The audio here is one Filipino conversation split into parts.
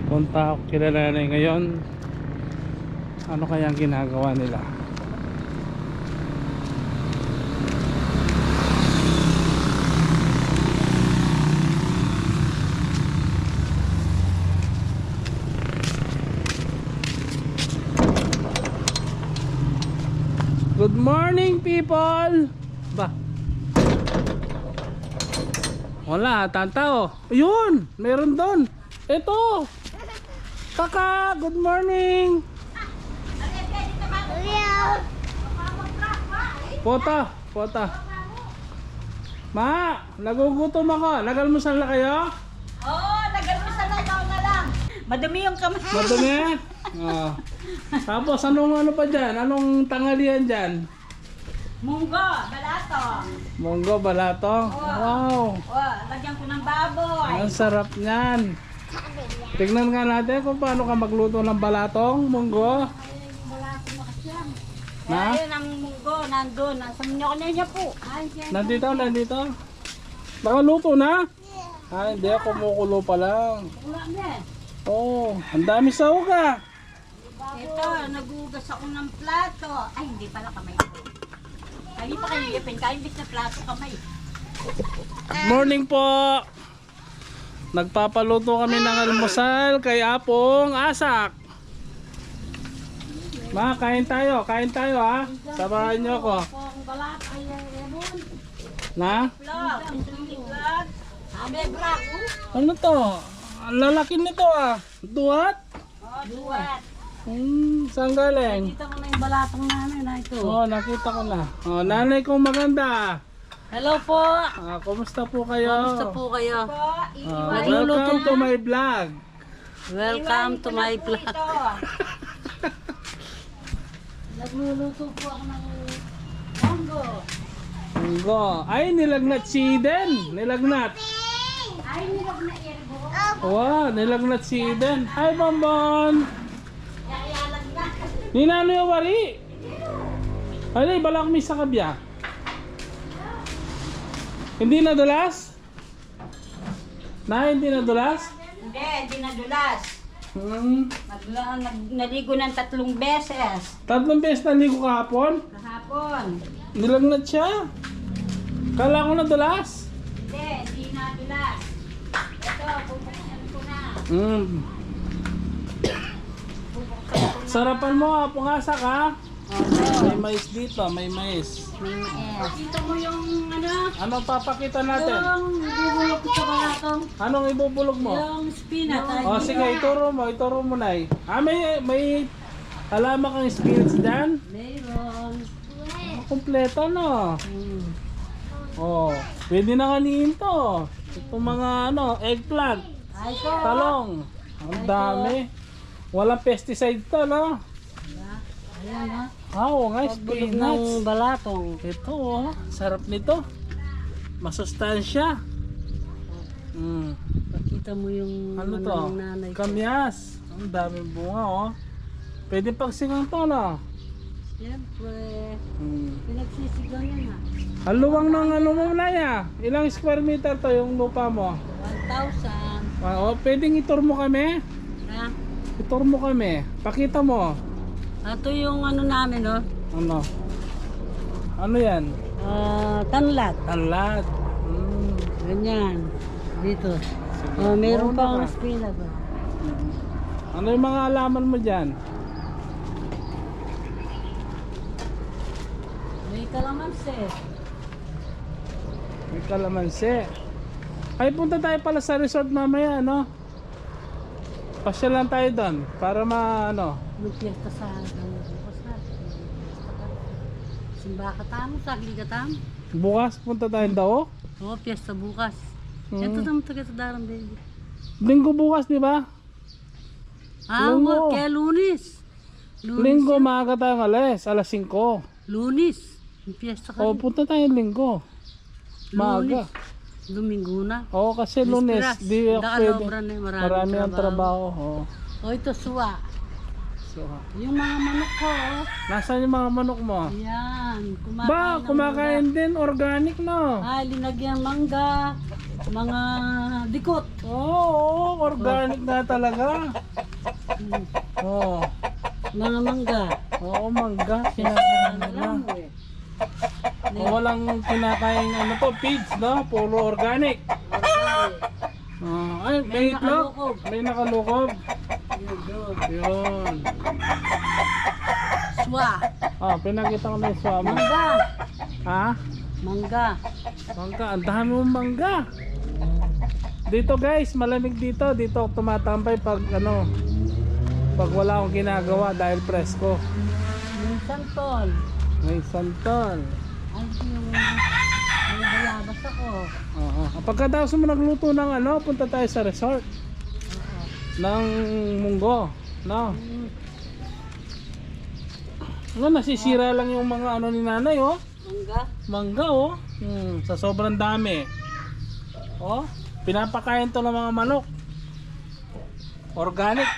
Papunta ako kila nanay ngayon. Ano kaya ang ginagawa nila? Good morning, people! Ba? Wala, tantao. Ayun! Meron doon. Ito! Kaka! Good morning! Pota! Pota! Ma! Nagugutom ako. Nagalmusal na kayo? Oo, nagalmusal na ikaw na lang. Madumi yung kamay. Madumi? Oh. Tapos anong ano pa dyan? Anong tanghalian dyan? Munggo, balatong. Munggo, balatong? Wow! Oh, lagyan ko ng baboy. Ang sarap niyan. Tignan nga natin kung paano ka magluto ng balatong, munggo. Na? Ayun ang munggo, nandun. Nasa niya po. Ay, Nandito, nandito. Nakaluto na? Ah, hindi. Kumukulo pa lang. wala na. Oh, ang dami sahog ah. Ito, nagugas ako ng plato. Ay, hindi pala kamay ko. Ay, hindi pa kayo ipin. Kaya imbis na plato kamay. Good morning po. Nagpapaluto kami ng almusal kay Apong Asak. Ma, kain tayo ha. Samahan niyo ako. Ang balat, ay, ebon. Na? Vlog, vlog. Abe, brak. Ano to? Ang lalaki nito ah. Duhat? Oh, duwat. Saan galing? Kita ko na yung balatong namin na ito. Oh, nakita ko na. Oh, nanay kong maganda. Hello po. Kumusta po kayo? Kumusta po kayo? Welcome to my vlog. Welcome to my vlog. Nagluluto po ako ng munggo. Munggo. Ay, nilagnat si Eden. Nilagnat. Ay, nilog na erbo. Wow, nilagnat si Eden. Hi, Bonbon. Yayalag na. Ninano yung wari? Ay, balak mi sa kabya. Hindi nadulas? Hindi nadulas? Hindi nadulas. Naligo ng 3 beses. 3 beses naligo kahapon? Kahapon. Nilagnat siya. Kala ko nadulas. Hindi nadulas. Ito, bubuksan ko na. Sarapan mo, Apungasak ha? May mais dito, may mais. Pakita mo yung ano? Anong papakita natin? Yung ibubulok ko sa balatong. Anong ibubulog mo? Yung spinach. O sige, ituro mo na may halaman kang spinach dyan? Mayroon. Kompleto no? Oh, pwede na kaniin to. Itong mga eggplant, Ay ko. talong. Ang dami. Walang pesticide to no? Ayan ha. Oo nga, Pagbulog ng spinach. balatong. Ito oh, sarap nito. Masustansya. Pakita mo yung Ano to? ng nanay ko. Kamyas. Ang daming bunga oh. Pwede pagsingang to no? Siyempre. Pinagsisigaw yan ha. Ang luwang ng ano mo na ya. Ilang square meter to yung lupa mo? 1,000. Oo, pwedeng itur mo kami? Ha? Itur mo kami. Pakita mo. Ito yung ano namin no. Ano? Ano yan? Tanlat. Talat. Ganyan. Dito. Sige. Meron Mauna pa akong ka. spinach. Ano yung mga alaman mo dyan? May kalamansi. May kalamansi. Ay, punta tayo pala sa resort mamaya, no? Pasyal lang tayo doon para Magpiyesta sa bukas na. Simba ka tamo, sagli ka tamo. bukas punta tayo daw. Oo, piyesta bukas. Ito naman taga sa darang baby. Linggo bukas, di ba? Linggo. Kaya lunis. Linggo maaga tayo alas 5. Lunis. Yung piyesta ka. O, punta tayo linggo. Maaga. Domingo na. Oo, kasi lunes, Disperas. di ako pwede. Dakalobra na, Marami ang trabaho. Oo. O ito suwa. So, Yung mga manok ko. nasaan yung mga manok mo? Ayan. Kumakain Ba, ng kumakain din, organic no? mangga. Ay, linagyan mangga. Mga dikot. Oo, organic na talaga. Oh. Mga mangga. Oo, mangga. Kinakain nila. Alam mo eh. Walang kinakain ano to, feeds, no? Puro organic. Ay, may itlog. nakalukob. May nakalukob. Yun. Yun. Swa. Pinakita ko na yung swamo. Mangga. Ha? Mangga. Mangga, ang dami mong mangga. Dito guys, malamig dito. Dito ako tumatambay pag ano, pag wala akong ginagawa dahil presko. Yung santol. May santol. Ano yung may bayabas ako. Oo. Pagkatapos mo nagluto ng ano, punta tayo sa resort. Ng munggo. No? Nasisira lang yung mga ano ni nanay, oh. Mangga. Mangga, oh. Sa sobrang dami. Oh, pinapakain to ng mga manok. Organic.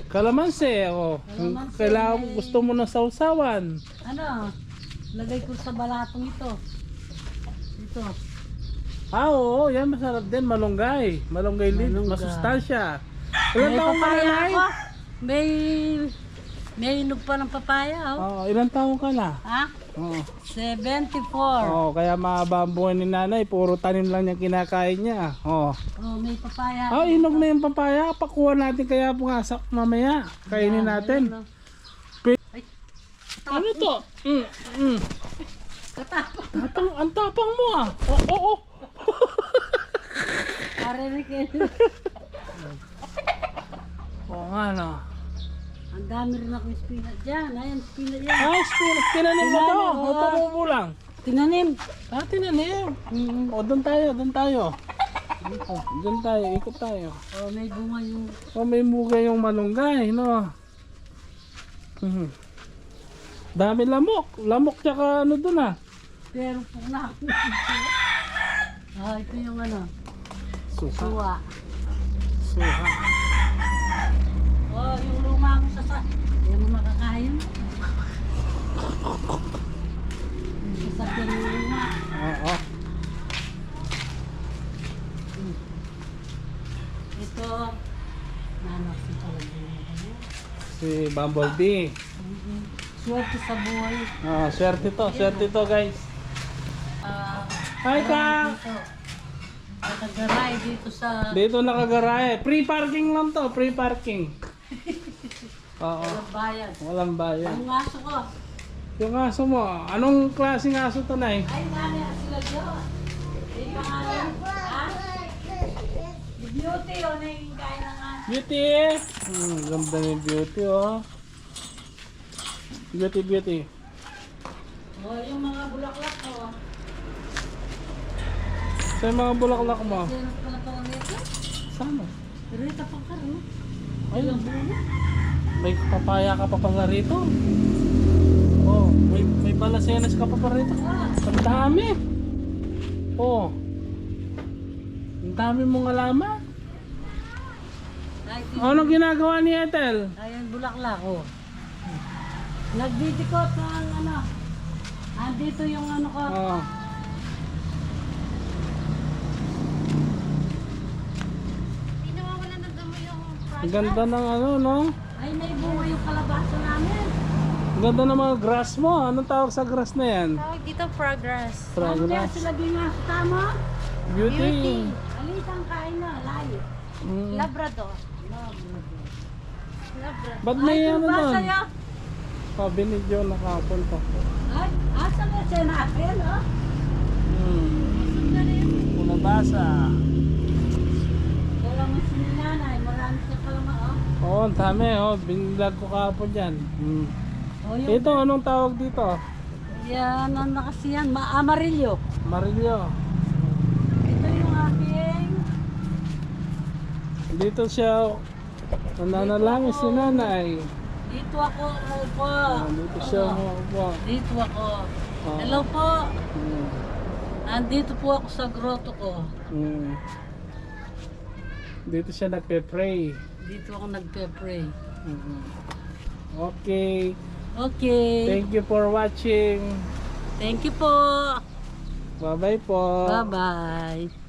Kalamansi, oh. Kalamansi. Kailangan gusto mo na sausawan. Ano? Lagay ko sa balatong ito. Ito. Oo, yan masarap din, malunggay. Malunggay leaf, Malunggay. masustansya. Ilan May taong ka na, papaya Nay? ako. May inog pa ng papaya, oh. Oo, ilan taong ka na? Ha? Oo. 74. Oo, kaya mahaba ang buhay ni nanay, puro tanim lang niya kinakain niya. Oo. Oh, may papaya. Inog na yung papaya. Pakuha natin kaya pumasok mamaya. Kainin natin. Ano to? Katapang. Ang tapang mo ah. Oo. Karinig eh. Oo nga no. Ang dami rin akong spinach dyan. Ayan, spinach yan. Spinach. Tinanim mo to. Oo. O tumubo lang. Tinanim. Tinanim. O doon tayo. Doon tayo, ikot tayo. Oh, may bunga yung... O may muga yung malunggay, no? Dami lamok. Lamok tsaka ano doon ah. Pero po na. Ito yung ano. Suha. Suwa. Suha. Oh, yung luma ko sa hindi mo makakain. Yung sasakyan yung luma. Oo. Ito. Si Si Bumblebee. Swerte sa buhay. Swerte to guys. Hi Kang! Dito. Nakagaray dito sa... Dito nakagarahe. Free parking lang to, free parking. Oo. Walang bayan. Walang bayan. Ang aso ko. Yung aso mo, anong klaseng aso to, Nay? Ay, nani, sila dyan. Yung pangalan. Ha? Yung beauty, o nangingkain na nga. Beauty! Ganda ni Beauty, oh. Beauty. O, yung mga bulaklak ko. Sa mga bulaklak mo. Sino pa na pang nito? Sana? Pero ito pang karo. Ay, Ilang bunga. may papaya ka pa pala rito. Oh, may balasenas ka pa pa rito. Ang dami. Oh. Ang dami mong alaman. Anong ginagawa ni Ethel? Ayan, bulaklak ko. Nagdidikot ng ano. Andito yung ano ko. Oh. Ang ganda ng ano, no? Ay, may bunga yung kalabasa namin. Ang ganda ng mga grass mo. Anong tawag sa grass na yan? Tawag dito progress. Ano kaya Fragrance. sila din nga sa tama? Beauty. Alitang kain na, layo. Labrador. Ba't may Ay, ano ba doon? sa'yo? Sabi ni John nakapunta. Ay, asa na siya natin, oh? Unabasa. Kalaman si nanay, marami siya kalaman, oh. Oo, ang dami. Oh. Binilag ko kahapon dyan. Oh, yung, Ito, anong tawag dito? yan, ano na kasi yan, amarillo. Marilyo. Ito yung aking, Dito siya nananalangin si nanay. dito ako, upo. Dito siya umuupo. Dito ako. Oh. Hello po. Mm. Andito po ako sa grotto ko. Dito siya nagpe-pray. Dito ako nagpe-pray. Okay. Okay. Thank you for watching. Thank you po. Bye-bye po. Bye-bye.